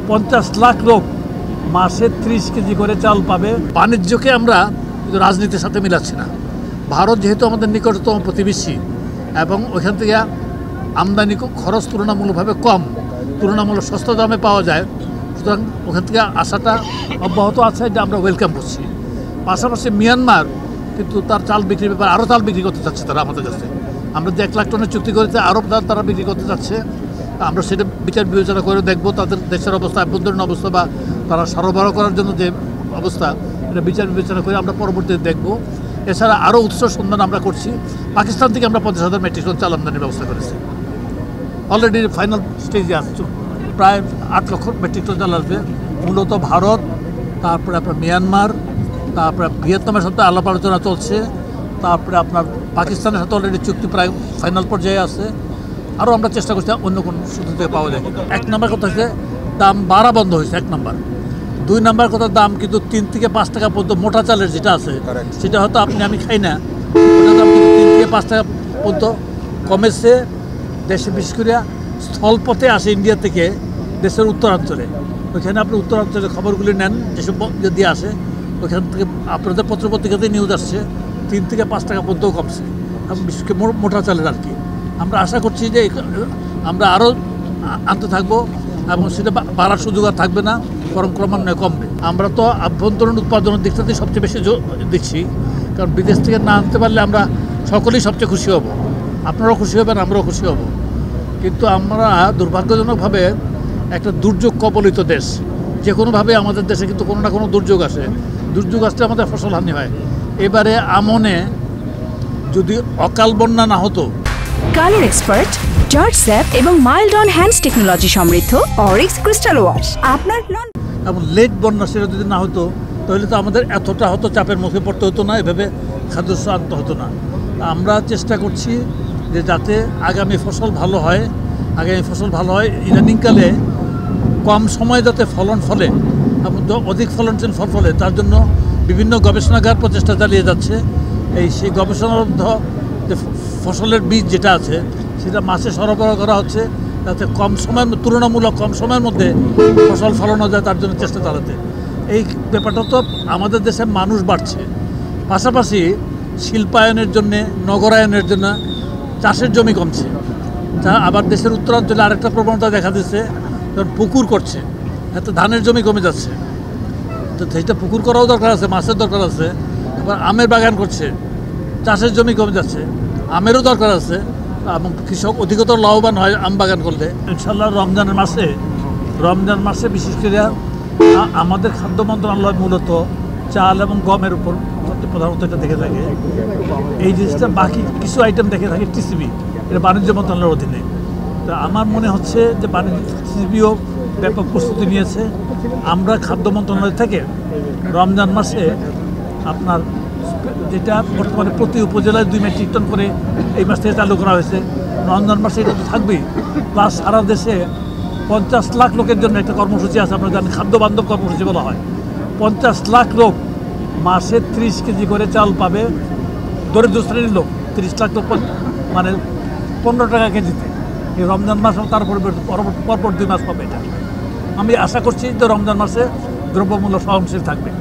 50 লাখ লোক মাসে 30 কেজি করে চাল পাবে। বাণিজ্যকে আমরা রাজনীতির সাথে মিলাচ্ছি না। ভারত যেহেতু আমাদের নিকটতম প্রতিবেশী এবং ওইখান থেকে আমদানি খরচ তুলনামূলকভাবে কম, তুলনামূলক সস্তা দামে পাওয়া যায়, সুতরাং ওখান থেকে আসাটা অব্যাহত আছে, এটা আমরা ওয়েলকাম করছি। পাশাপাশি মিয়ানমার কিন্তু তার চাল বিক্রির ব্যাপারে আরও চাল বিক্রি করতে চাচ্ছে তারা আমাদের কাছে। আমরা যে 1 লাখ টনের চুক্তি করেছে আরও তারা বিক্রি করতে চাচ্ছে। আমরা সেটা বিচার বিবেচনা করে দেখব তাদের দেশের অবস্থা, আভ্যন্তরীণ অবস্থা বা তারা সরবরাহ করার জন্য যে অবস্থা, এটা বিচার বিবেচনা করে আমরা পরবর্তীতে দেখব। এছাড়া আরও উৎস সন্ধান আমরা করছি। পাকিস্তান থেকে আমরা 50,000 মেট্রিক টন চাল আমদানির ব্যবস্থা করেছি। অলরেডি ফাইনাল স্টেজে আসছে, প্রায় 8 লক্ষ মেট্রিক টন চাল আসবে। মূলত ভারত, তারপরে আপনার মিয়ানমার, তারপরে ভিয়েতনামের সাথে আলাপ আলোচনা চলছে, তারপরে আপনার পাকিস্তানের সাথে অলরেডি চুক্তি প্রায় ফাইনাল পর্যায়ে আছে। আরও আমরা চেষ্টা করছি অন্য কোনো সূত্র থেকে পাওয়া যায়। 1 নম্বর কথা হচ্ছে দাম বাড়া বন্ধ হয়েছে 1 নম্বর। 2 নম্বর কথা দাম কিন্তু 3 থেকে 5 টাকা পর্যন্ত মোটা চালের যেটা আছে সেটা হয়তো আমি খাই না, ওটা দাম কিন্তু 3 থেকে 5 টাকা পর্যন্ত কমেছে। দেশে বিশেষ করে স্থলপথে আসে ইন্ডিয়া থেকে দেশের উত্তরাঞ্চলে, ওইখানে আপনি উত্তরাঞ্চলের খবরগুলি নেন যেসব যদি আসে, ওইখান থেকে আপনাদের পত্রপত্রিকাতে নিউজ আসছে 3 থেকে 5 টাকা পর্যন্ত কমছে, এবং বিশেষ করে মোটা চালের আর কি। আমরা আশা করছি যে আমরা আরও আনতে থাকবো এবং সেটা বাড়ার সুযোগ আর থাকবে না, বরং ক্রমান্বয়ে কমবে। আমরা তো আভ্যন্তরীণ উৎপাদনের দিকটাতে সবচেয়ে বেশি দিচ্ছি, কারণ বিদেশ থেকে না আনতে পারলে আমরা সকলেই সবচেয়ে খুশি হব, আপনারাও খুশি হবেন, আমরাও খুশি হব। কিন্তু আমরা দুর্ভাগ্যজনকভাবে একটা দুর্যোগ কবলিত দেশ, যে কোনোভাবে আমাদের দেশে কিন্তু কোনো না কোনো দুর্যোগ আসে। দুর্যোগ আসলে আমাদের ফসল হানি হয়। এবারে আমনে যদি অকাল বন্যা না হতো, কালার এক্সপার্ট জর্জ স্যাপ এবং মাইল্ড অন হ্যান্ডস টেকনোলজি সমৃদ্ধ অরিক্স ক্রিস্টাল ওয়াশ আপনার নন এবং লেট বন্যা সেটা যদি না হতো তাহলে তো আমাদের এতটা হতো চাপের মুখে পড়তে হতো না, এভাবে খাদ্যশস্য আনতে হতো না। আমরা চেষ্টা করছি যে যাতে আগামী ফসল ভালো হয়, ইদানিংকালে কম সময়ে যাতে ফলন ফলে এবং অধিক ফলনশীল ফল ফলে, তার জন্য বিভিন্ন গবেষণাগার প্রচেষ্টা চালিয়ে যাচ্ছে। সেই গবেষণাবদ্ধ যে ফসলের বীজ যেটা আছে সেটা মাসে সরবরাহ করা হচ্ছে, যাতে তুলনামূলক কম সময়ের মধ্যে ফসল ফলানো যায়, তার জন্য চেষ্টা চালাতে। এই ব্যাপারটা তো আমাদের দেশে মানুষ বাড়ছে, পাশাপাশি শিল্পায়নের জন্যে, নগরায়নের জন্য চাষের জমি কমছে। আবার দেশের উত্তরাঞ্চলে আরেকটা প্রবণতা দেখা দিচ্ছে, কারণ পুকুর করছে, এতে ধানের জমি কমে যাচ্ছে। তো সেইটা পুকুর করাও দরকার আছে, মাছের দরকার আছে। আবার আমের বাগান করছে, চাষের জমি কমে যাচ্ছে, আমেরও দরকার আছে, এবং কৃষক অধিকতর লাভবান হয় আম বাগান করলে। ইনশাল্লাহ রমজান মাসে বিশেষ করে আমাদের খাদ্য মন্ত্রণালয় মূলত চাল এবং গমের উপর প্রধানত এটা দেখে থাকে। এই জিনিসটা বাকি কিছু আইটেম দেখে থাকে টিসিবি, এটা বাণিজ্য মন্ত্রণালয়ের অধীনে। তো আমার মনে হচ্ছে যে টিসিবিও ব্যাপক প্রস্তুতি নিয়েছে। আমরা খাদ্য মন্ত্রণালয় থেকে রমজান মাসে আপনার যেটা বর্তমানে প্রতি উপজেলায় 2 মেট্রিক টন করে এই মাস থেকে চালু করা হয়েছে, রমজান মাসে এটা তো থাকবেই। প্লাস সারা দেশে 50 লাখ লোকের জন্য একটা কর্মসূচি আছে, আপনারা জানেন, খাদ্য বান্ধব কর্মসূচি বলা হয়। 50 লাখ লোক মাসে 30 কেজি করে চাল পাবে। দরিদ্র শ্রেণীর লোক 30 লাখ লোক, মানে 15 টাকা কেজিতে। এই রমজান মাস তারপরে পরপর 2 মাস পাবে। এটা আমি আশা করছি যে রমজান মাসে দ্রব্যমূল্য সহনশীল থাকবে।